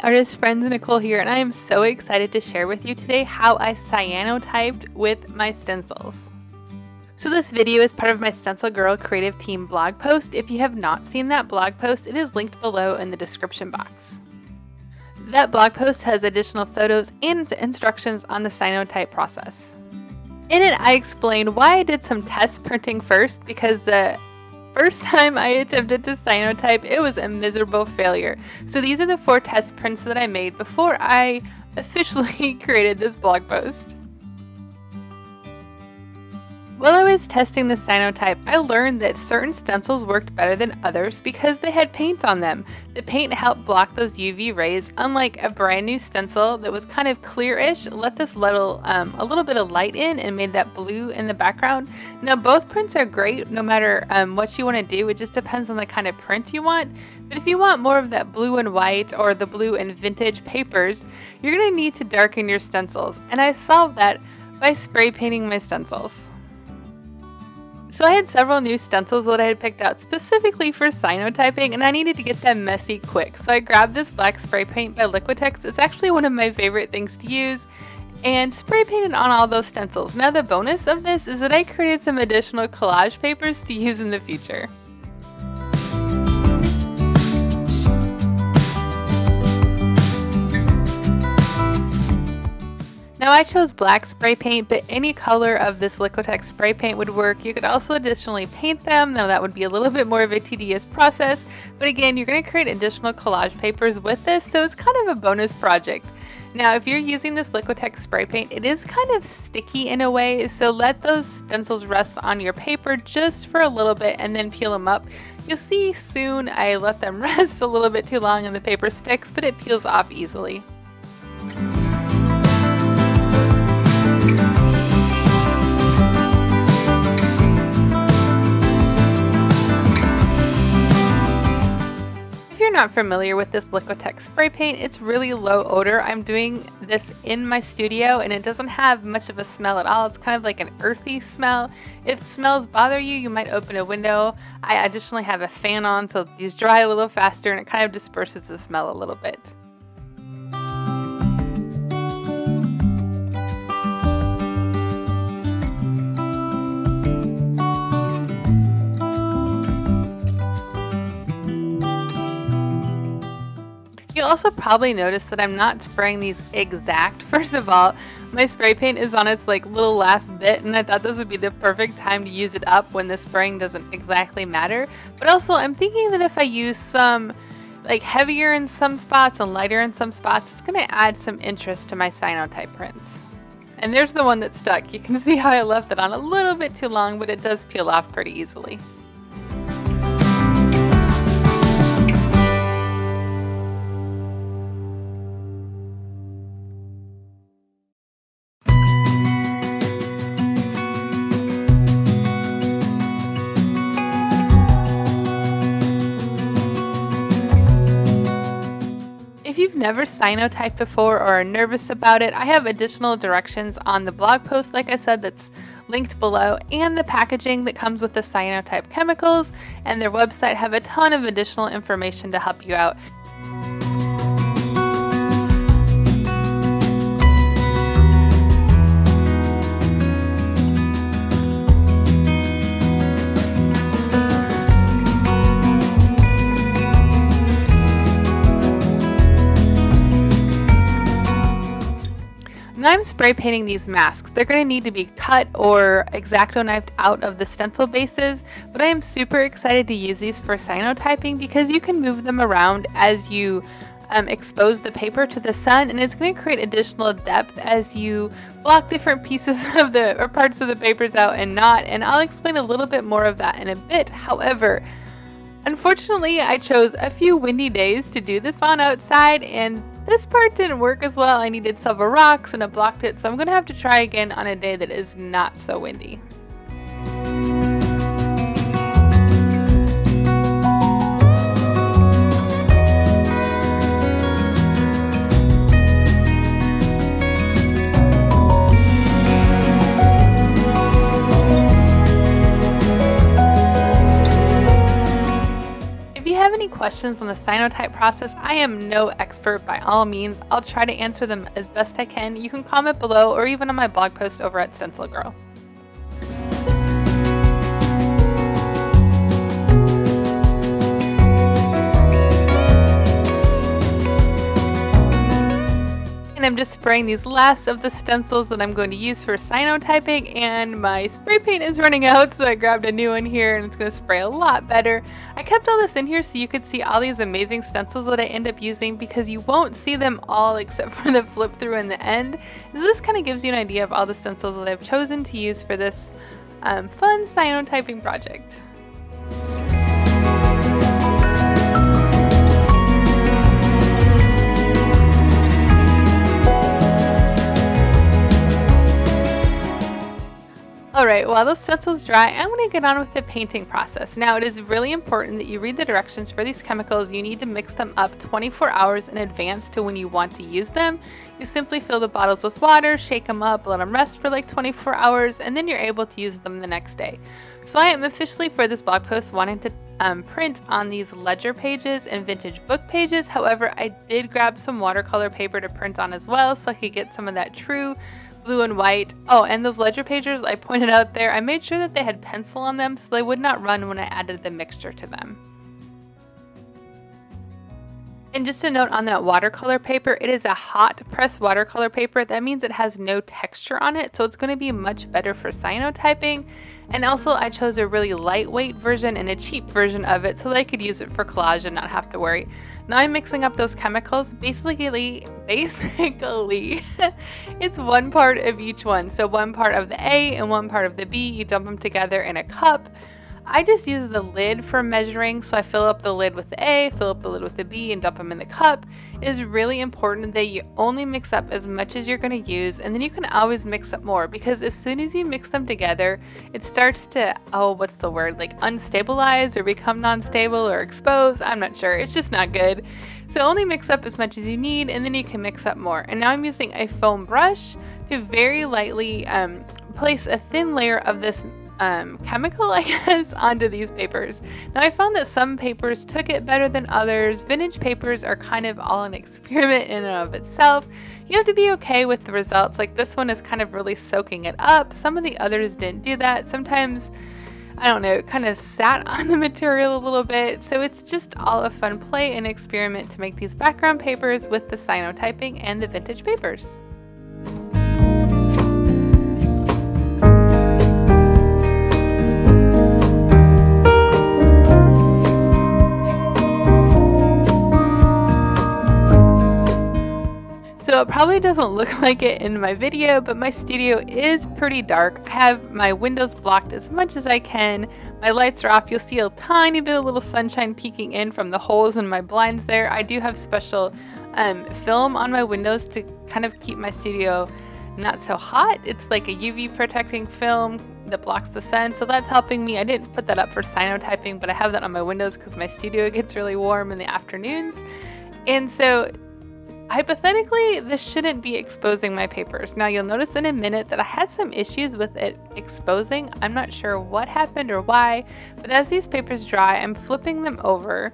artist friends, Nicole here, and I am so excited to share with you today how I cyanotyped with my stencils. So this video is part of my StencilGirl Creative Team blog post. If you have not seen that blog post, it is linked below in the description box. That blog post has additional photos and instructions on the cyanotype process. In it, I explain why I did some test printing first, because the first time I attempted to cyanotype, it was a miserable failure. So these are the 4 test prints that I made before I officially created this blog post. While I was testing the cyanotype, I learned that certain stencils worked better than others because they had paint on them. The paint helped block those UV rays, unlike a brand new stencil that was kind of clearish, let this a little bit of light in and made that blue in the background. Now both prints are great no matter what you want to do, it just depends on the kind of print you want. But if you want more of that blue and white or the blue and vintage papers, you're going to need to darken your stencils, and I solved that by spray painting my stencils. So I had several new stencils that I had picked out specifically for cyanotyping, and I needed to get them messy quick. So I grabbed this black spray paint by Liquitex. It's actually one of my favorite things to use, and spray painted on all those stencils. Now the bonus of this is that I created some additional collage papers to use in the future. Now I chose black spray paint, but any color of this Liquitex spray paint would work. You could also additionally paint them. Now that would be a little bit more of a tedious process, but again, you're going to create additional collage papers with this, so it's kind of a bonus project. Now if you're using this Liquitex spray paint, it is kind of sticky in a way, so let those stencils rest on your paper just for a little bit and then peel them up. You'll see soon I let them rest a little bit too long and the paper sticks, but it peels off easily. If you're not familiar with this Liquitex spray paint, it's really low odor. I'm doing this in my studio and it doesn't have much of a smell at all. It's kind of like an earthy smell. If smells bother you, you might open a window. I additionally have a fan on so these dry a little faster and it kind of disperses the smell a little bit. You'll also probably notice that I'm not spraying these exact. First of all, my spray paint is on its little last bit, and I thought this would be the perfect time to use it up when the spraying doesn't exactly matter. But also I'm thinking that if I use some heavier in some spots and lighter in some spots, it's going to add some interest to my cyanotype prints. And there's the one that stuck. You can see how I left it on a little bit too long, but it does peel off pretty easily. If you've never cyanotyped before or are nervous about it, I have additional directions on the blog post, like I said, that's linked below, and the packaging that comes with the cyanotype chemicals and their website have a ton of additional information to help you out. Now I'm spray painting these masks. They're going to need to be cut or X-Acto knifed out of the stencil bases, but I am super excited to use these for cyanotyping because you can move them around as you expose the paper to the sun, and it's going to create additional depth as you block different pieces of or parts of the papers out and not, and I'll explain a little bit more of that in a bit. However, unfortunately I chose a few windy days to do this on outside, and this part didn't work as well. I needed several rocks and it blocked it, so I'm going to have to try again on a day that is not so windy. questions on the cyanotype process, I am no expert by all means. I'll try to answer them as best I can. You can comment below or even on my blog post over at StencilGirl. And I'm just spraying these last of the stencils that I'm going to use for cyanotyping, and my spray paint is running out, so I grabbed a new one here and it's going to spray a lot better. I kept all this in here so you could see all these amazing stencils that I end up using, because you won't see them all except for the flip through in the end. So this kind of gives you an idea of all the stencils that I've chosen to use for this fun cyanotyping project. Alright, while those stencils dry, I'm going to get on with the painting process. Now, it is really important that you read the directions for these chemicals. You need to mix them up 24 hours in advance to when you want to use them. You simply fill the bottles with water, shake them up, let them rest for like 24 hours, and then you're able to use them the next day. So I am officially, for this blog post, wanting to print on these ledger pages and vintage book pages. However, I did grab some watercolor paper to print on as well, so I could get some of that true blue and white. Oh, and those ledger pages I pointed out there, I made sure that they had pencil on them so they would not run when I added the mixture to them. And just a note on that watercolor paper, it is a hot press watercolor paper. That means it has no texture on it, so it's going to be much better for cyanotyping. And also I chose a really lightweight version and a cheap version of it so that I could use it for collage and not have to worry. Now I'm mixing up those chemicals. Basically, it's one part of each one. So one part of the A and one part of the B. You dump them together in a cup. I just use the lid for measuring, so I fill up the lid with the A, fill up the lid with the B, and dump them in the cup. It is really important that you only mix up as much as you're going to use, and then you can always mix up more, because as soon as you mix them together, it starts to, like unstabilize or become non-stable or expose. I'm not sure. It's just not good. So only mix up as much as you need, and then you can mix up more. And now I'm using a foam brush to very lightly place a thin layer of this chemical, I guess, onto these papers. Now I found that some papers took it better than others. Vintage papers are kind of all an experiment in and of itself. You have to be okay with the results. Like this one is kind of really soaking it up. Some of the others didn't do that. Sometimes, I don't know, it kind of sat on the material a little bit. So it's just all a fun play and experiment to make these background papers with the cyanotyping and the vintage papers. So it probably doesn't look like it in my video, but my studio is pretty dark. I have my windows blocked as much as I can. My lights are off. You'll see a tiny bit of little sunshine peeking in from the holes in my blinds there. I do have special film on my windows to kind of keep my studio not so hot. It's like a UV protecting film that blocks the sun, so that's helping me. I didn't put that up for cyanotyping, but I have that on my windows because my studio gets really warm in the afternoons. And so hypothetically, this shouldn't be exposing my papers. Now you'll notice in a minute that I had some issues with it exposing. I'm not sure what happened or why, but as these papers dry, I'm flipping them over.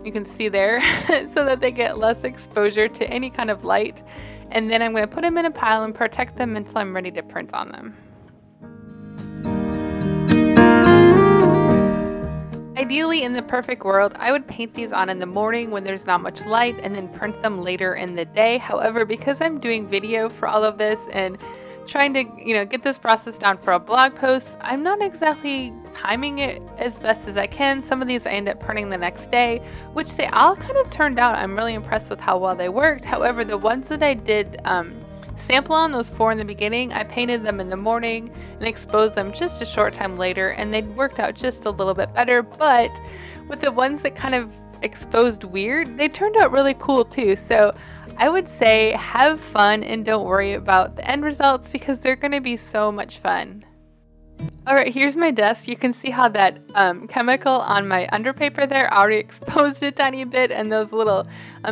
You can see there so that they get less exposure to any kind of light. And then I'm going to put them in a pile and protect them until I'm ready to print on them. Ideally, in the perfect world, I would paint these on in the morning when there's not much light and then print them later in the day. However, because I'm doing video for all of this and trying to, get this process down for a blog post, I'm not exactly timing it as best as I can. Some of these I end up printing the next day, which they all kind of turned out. I'm really impressed with how well they worked. However, the ones that I did sample on, those 4 in the beginning, I painted them in the morning and exposed them just a short time later, and they worked out just a little bit better. But with the ones that kind of exposed weird, they turned out really cool too. So I would say have fun and don't worry about the end results, because they're going to be so much fun. Alright, here's my desk. You can see how that chemical on my underpaper there already exposed a tiny bit, and those little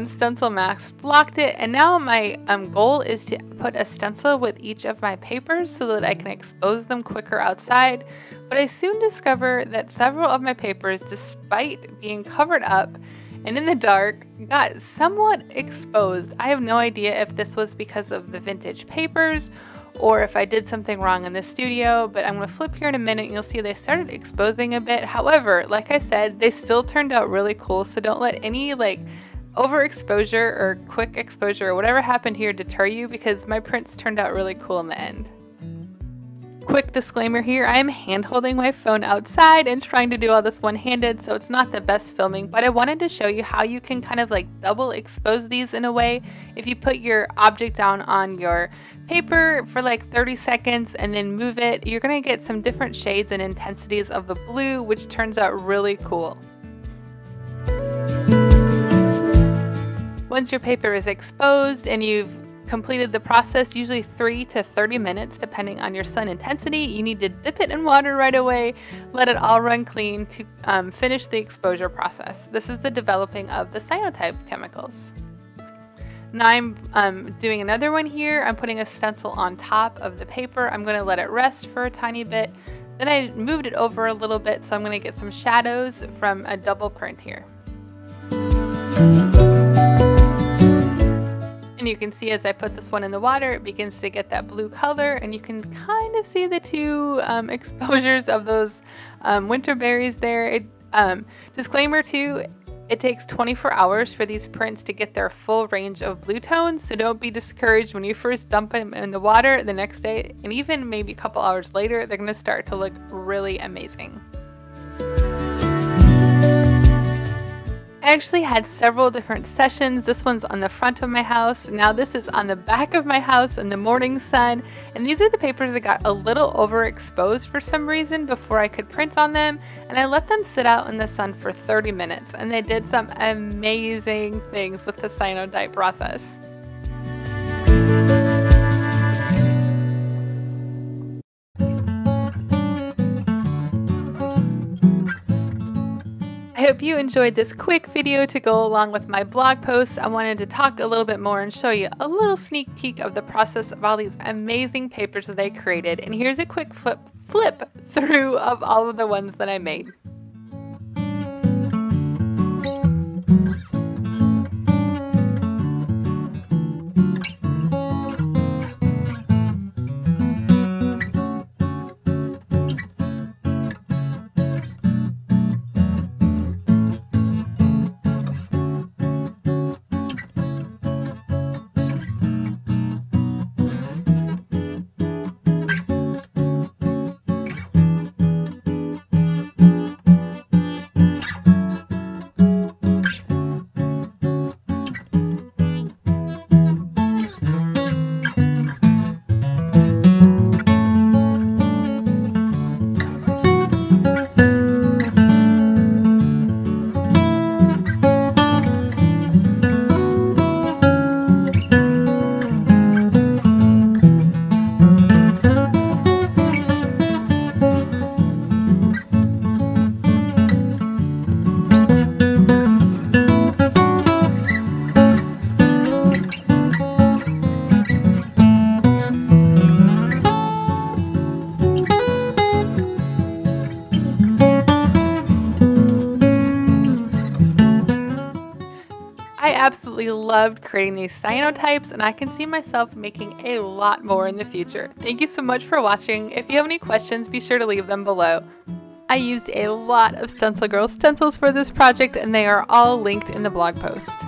stencil masks blocked it. And now my goal is to put a stencil with each of my papers so that I can expose them quicker outside. But I soon discover that several of my papers, despite being covered up and in the dark got somewhat exposed. I have no idea if this was because of the vintage papers or if I did something wrong in the studio, but I'm going to flip here in a minute and you'll see they started exposing a bit. However, like I said, they still turned out really cool, so don't let any like overexposure or quick exposure or whatever happened here deter you, because my prints turned out really cool in the end. Quick disclaimer here, I am hand holding my phone outside and trying to do all this one-handed, so it's not the best filming, but I wanted to show you how you can kind of like double expose these in a way. If you put your object down on your paper for like 30 seconds and then move it, you're going to get some different shades and intensities of the blue, which turns out really cool. Once your paper is exposed and you've completed the process, usually 3 to 30 minutes depending on your sun intensity, you need to dip it in water right away, let it all run clean to finish the exposure process. This is the developing of the cyanotype chemicals. Now I'm doing another one here. I'm putting a stencil on top of the paper. I'm going to let it rest for a tiny bit. Then I moved it over a little bit, so I'm going to get some shadows from a double print here. And you can see as I put this one in the water, it begins to get that blue color, and you can kind of see the two exposures of those winter berries there. Disclaimer too, it takes 24 hours for these prints to get their full range of blue tones, so don't be discouraged when you first dump them in the water. The next day, and even maybe a couple hours later, they're going to start to look really amazing. I actually had several different sessions. This one's on the front of my house. Now this is on the back of my house in the morning sun. And these are the papers that got a little overexposed for some reason before I could print on them. And I let them sit out in the sun for 30 minutes. And they did some amazing things with the cyanotype process. I hope you enjoyed this quick video to go along with my blog post. I wanted to talk a little bit more and show you a little sneak peek of the process of all these amazing papers that I created. And here's a quick flip through of all of the ones that I made. I absolutely loved creating these cyanotypes, and I can see myself making a lot more in the future. Thank you so much for watching. If you have any questions, be sure to leave them below. I used a lot of StencilGirl stencils for this project, and they are all linked in the blog post.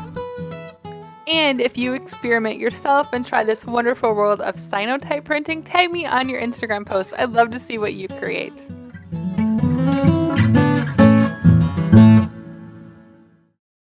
And if you experiment yourself and try this wonderful world of cyanotype printing, tag me on your Instagram posts. I'd love to see what you create.